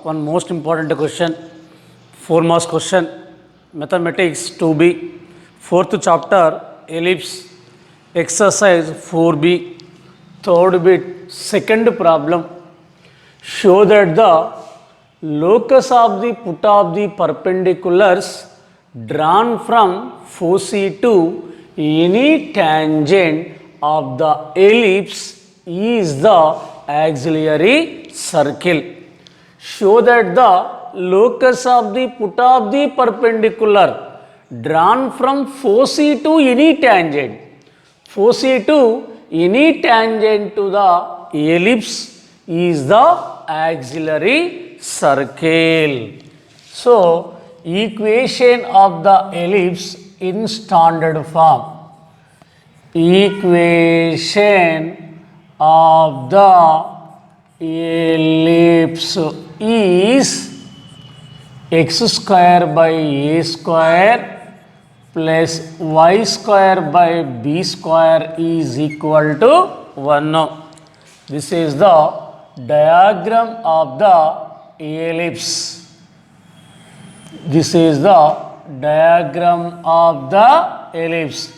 one most important question, 4 marks question, mathematics 2B, 4th chapter, ellipse, exercise 4B, third bit, second problem. Show that the locus of the put of the perpendiculars drawn from foci to any tangent of the ellipse is the auxiliary circle. Show that the locus of the put of the perpendicular drawn from foci to any tangent. Foci to any tangent to the ellipse is the auxiliary circle. So, equation of the ellipse in standard form. Equation of the ellipse is x square by a square plus y square by b square is equal to 1. This is the diagram of the ellipse. This is the diagram of the ellipse.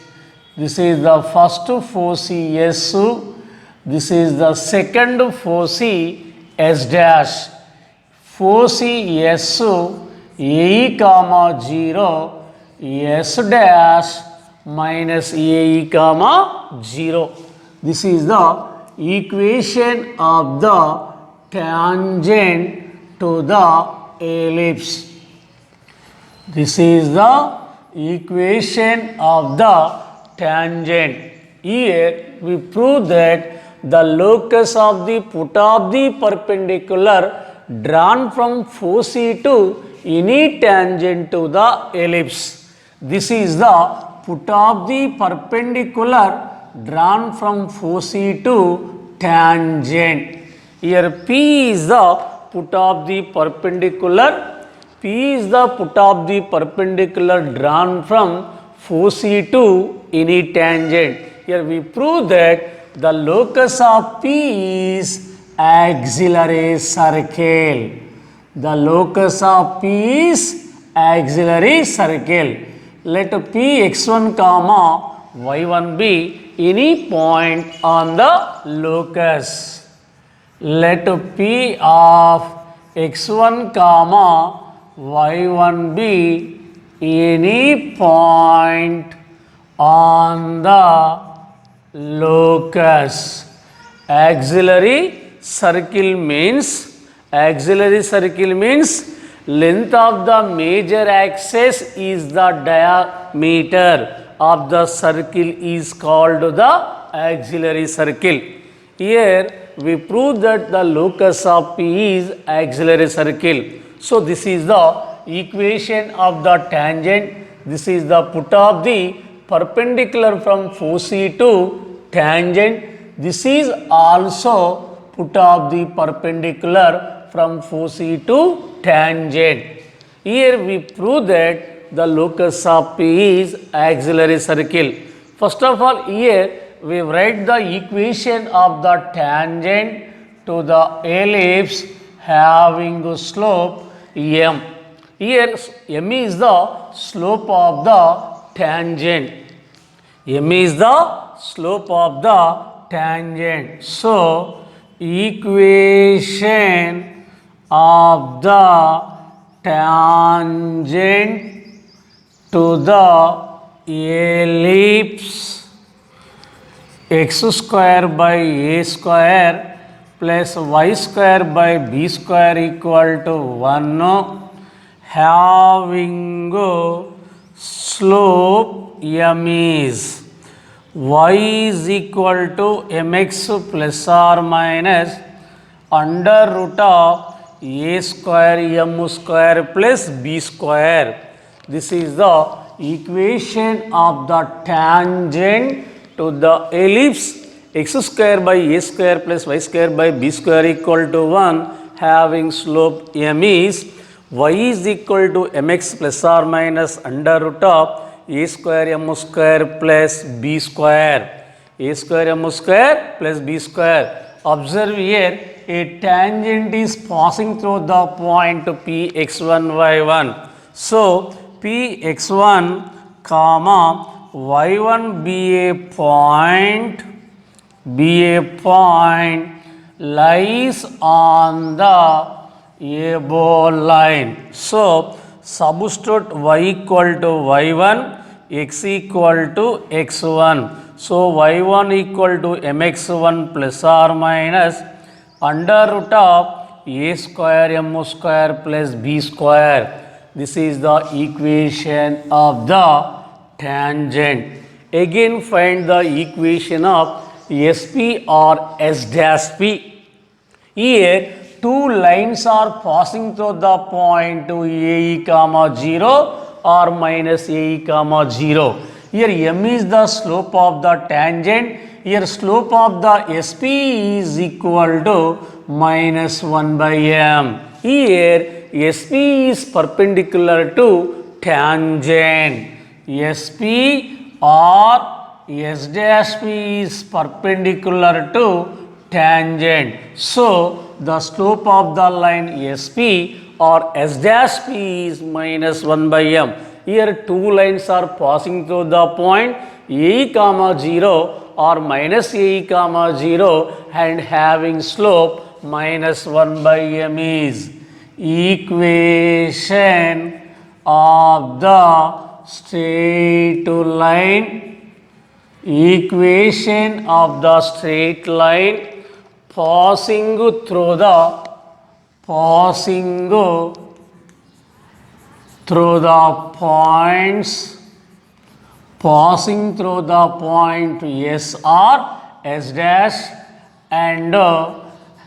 This is the first foci S. This is the second foci S dash. Foci S A comma 0 S dash minus A comma 0. This is the equation of the tangent to the ellipse. This is the equation of the tangent. Here we prove that the locus of the put of the perpendicular drawn from foci to any tangent to the ellipse. This is the put of the perpendicular drawn from foci to tangent. Here P is the put of the perpendicular. P is the put of the perpendicular drawn from foci to any tangent. Here we prove that the locus of P is auxiliary circle. The locus of P is auxiliary circle. Let P x1 comma y1 be any point on the locus. Let P of x1 comma y1 be any point on the locus. Auxiliary circle means length of the major axis is the diameter of the circle is called the auxiliary circle. Here we prove that the locus of P is auxiliary circle. So this is the equation of the tangent. This is the put of the perpendicular from foci to tangent. This is also put of the perpendicular from foci to tangent. Here we prove that the locus of P is auxiliary circle. First of all, here we write the equation of the tangent to the ellipse having slope m. Here m is the slope of the tangent. M is the slope of the tangent. So, equation of the tangent to the ellipse x square by a square plus y square by b square equal to 1 having slope m is y is equal to mx plus or minus under root of a square m square plus b square. This is the equation of the tangent to the ellipse x square by a square plus y square by b square equal to 1 having slope m is y is equal to mx plus or minus under root of a square m square plus b square. A square m square plus b square. Observe here a tangent is passing through the point Px1, y1. So, Px1, comma, y1 be a point lies on the above line. So, substitute y equal to y1, x equal to x1. So, y1 equal to mx1 plus or minus under root of a square m square plus b square. This is the equation of the tangent. Again find the equation of SP or S dash P. Here two lines are passing through the point to AE comma 0 or minus AE comma 0. Here M is the slope of the tangent. Here slope of the SP is equal to minus 1 by M. Here SP is perpendicular to tangent. SP or S dash P is perpendicular to tangent. So, the slope of the line SP or S dash P is minus 1 by M. Here two lines are passing through the point A comma 0 or minus A comma 0 and having slope minus 1 by M is equation of the straight line. Equation of the straight line passing through the points passing through the point S or S dash and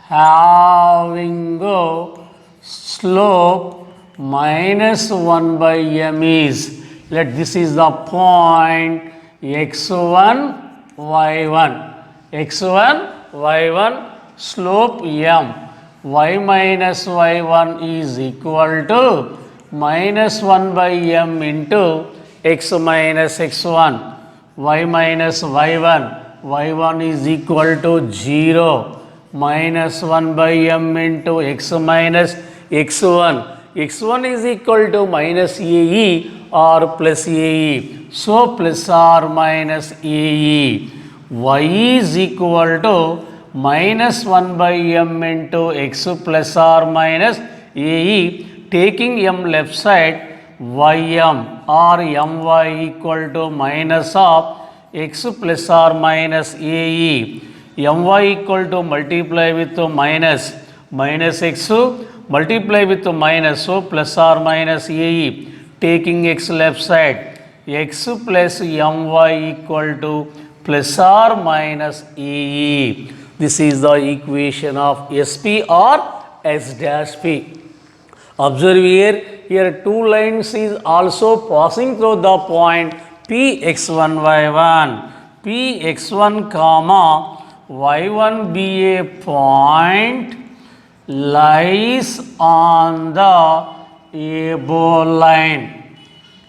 having slope minus 1 by M is, let this is the point x1 y1 slope M, y minus y1 is equal to minus 1 by M into x minus x1, y minus y1 is equal to 0, minus 1 by M into x minus x1 is equal to minus AE or plus AE. So, plus or minus AE. Y is equal to minus 1 by M into x plus or minus AE. Taking M left side, ym or my equal to minus of x plus or minus AE. My equal to multiply with minus x multiply with minus, so plus or minus AE. Taking x left side, x plus my equal to plus or minus AE. This is the equation of SP or S dash P. Observe here two lines is also passing through the point Px1 y1. Px1 comma y1 be a point lies on the above line.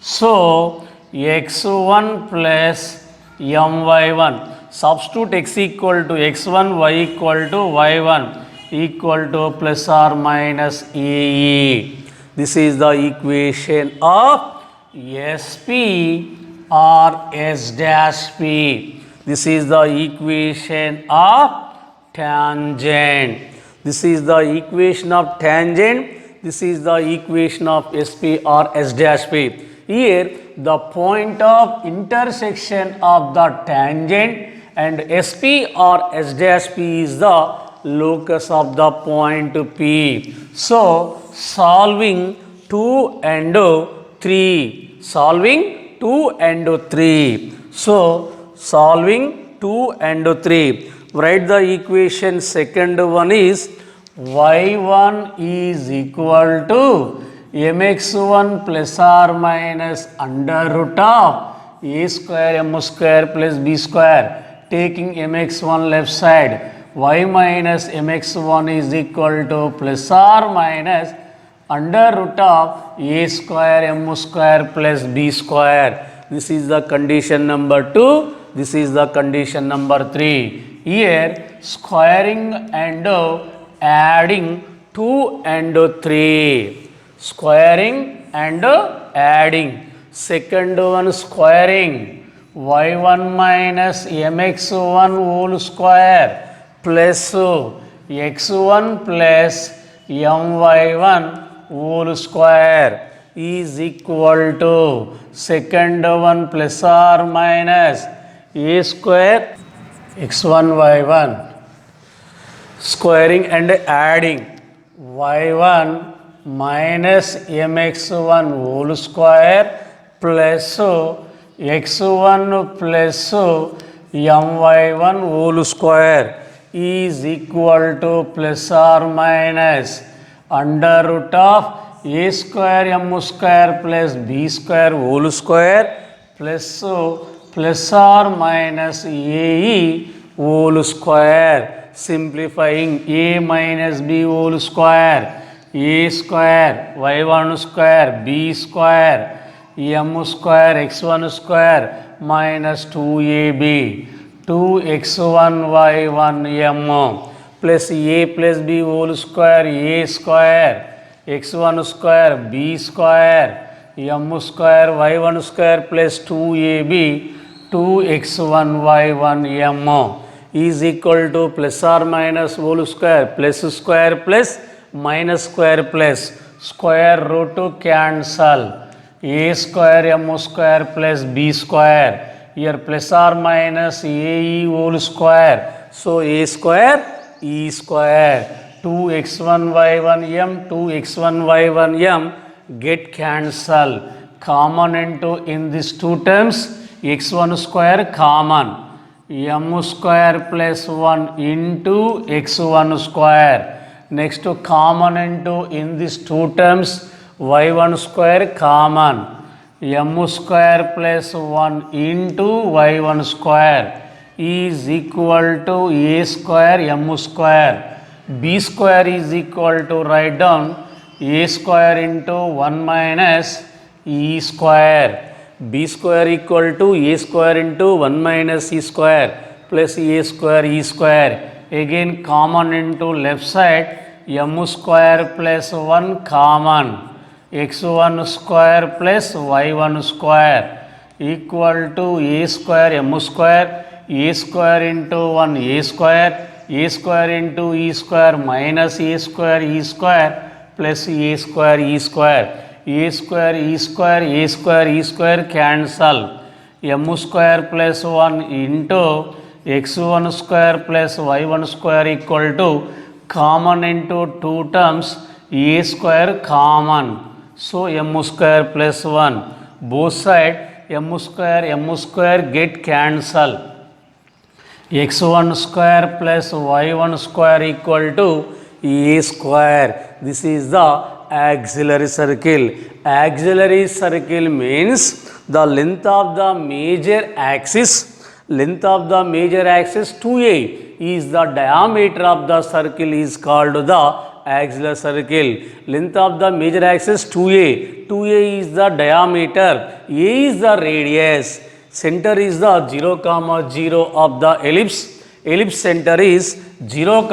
So, x1 plus my1. Substitute x equal to x1, y equal to y1 equal to plus or minus AE. This is the equation of SP or S dash P. This is the equation of tangent. This is the equation of tangent. This is the equation of SP or S dash P. Here the point of intersection of the tangent and SP or S dash P is the locus of the point P. So, solving 2 and 3. Solving 2 and 3. So, solving 2 and 3. Write the equation. Second one is y1 is equal to mx1 plus or minus under root of a square m square plus b square. Taking mx1 left side, y minus mx1 is equal to plus or minus under root of a square m square plus b square. This is the condition number 2. This is the condition number 3. Here squaring and adding 2 and 3. Squaring and adding. Second one squaring. y1 minus mx1 whole square plus x1 plus my1 whole square is equal to second one plus or minus a square x1 y1 squaring and adding y1 minus mx1 whole square plus x1 plus my1 whole square is equal to plus or minus under root of a square m square plus b square whole square plus or minus ae whole square. Simplifying a minus b whole square, a square y1 square b square m square x1 square minus 2ab 2x1 y1 m plus a plus b whole square a square x1 square b square m square y1 square plus 2ab 2x1 y1 m is equal to plus or minus whole square plus minus square plus square root to cancel a square m square plus b square. Here plus or minus ae whole square. So a square e square 2x1 y1 m 2x1 y1 m get cancel. Common into in these two terms x1 square common m square plus 1 into x1 square. Next to common into in these two terms y1 square common m square plus 1 into y1 square is equal to a square m square. B square is equal to write down a square into 1 minus e square. B square equal to a square into 1 minus e square plus a square e square. Again common into left side m square plus 1 common x1 square plus y1 square equal to a square m square into 1 a square into e square minus a square e square plus a square e square. A square e square a square e square cancel m square plus 1 into x1 square plus y1 square equal to common into two terms a square common. So m square plus 1 both side m square get cancel. x1 square plus y1 square equal to a square. This is the auxiliary circle. Auxiliary circle means the length of the major axis 2a is the diameter of the circle is called the auxiliary circle. Length of the major axis 2a is the diameter, a is the radius, center is the 0, 0 of the ellipse center is 0,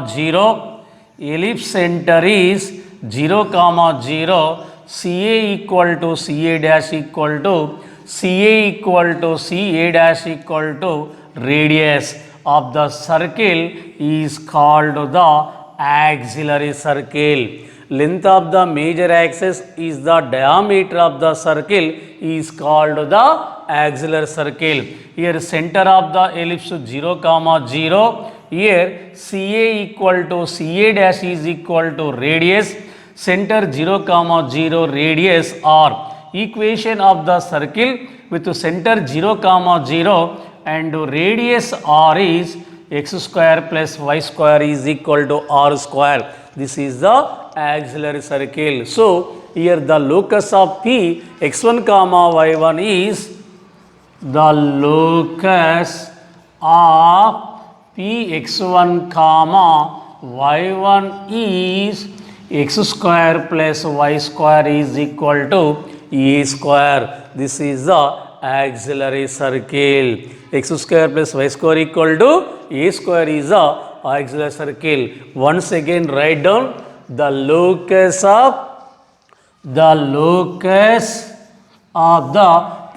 0, ellipse center is 0, 0, CA equal to CA dash equal to CA dash equal to radius of the circle is called the auxiliary circle. Length of the major axis is the diameter of the circle is called the auxiliary circle. Here center of the ellipse 0, 0. Here CA equal to CA dash is equal to radius. Center 0, 0 radius or equation of the circle with center 0, 0 and radius r is x square plus y square is equal to r square. This is the auxiliary circle. So here the locus of P x1 comma y1 is the locus of P x1 comma y1 is x square plus y square is equal to a square. This is the auxiliary circle. X square plus y square equal to a square is the auxiliary circle. Once again write down the locus of the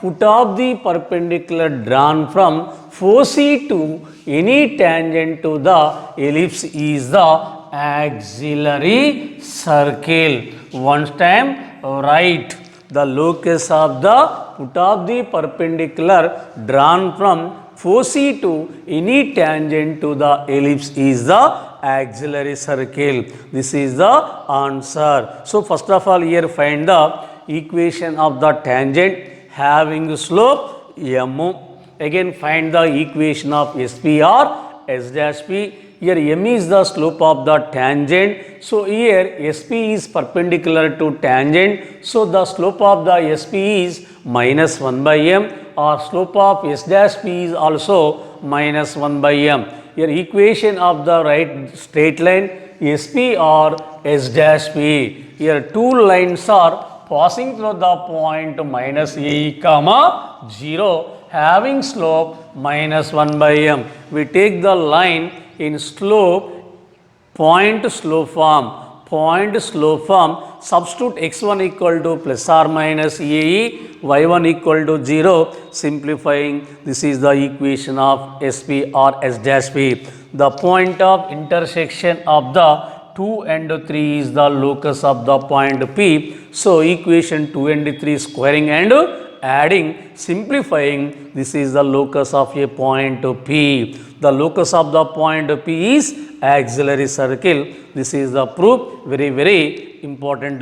put of the perpendicular drawn from foci to any tangent to the ellipse is the auxiliary circle. Once time write the locus of the put of the perpendicular drawn from foci to any tangent to the ellipse is the auxiliary circle. This is the answer. So first of all here find the equation of the tangent having slope m. Again find the equation of SP or S dash P. Here m is the slope of the tangent. So here SP is perpendicular to tangent. So the slope of the SP is minus 1 by m, or slope of S dash P is also minus 1 by m. Here equation of the right straight line SP or S dash P. Here two lines are passing through the point minus a comma 0 having slope minus 1 by m. We take the line in slope point slope form. Substitute x1 equal to plus or minus ae, y1 equal to 0. Simplifying, this is the equation of SP or S dash P. The point of intersection of the 2 and 3 is the locus of the point P. So equation 2 and 3 squaring and adding, simplifying, this is the locus of a point P. The locus of the point P is auxiliary circle. This is the proof, very important.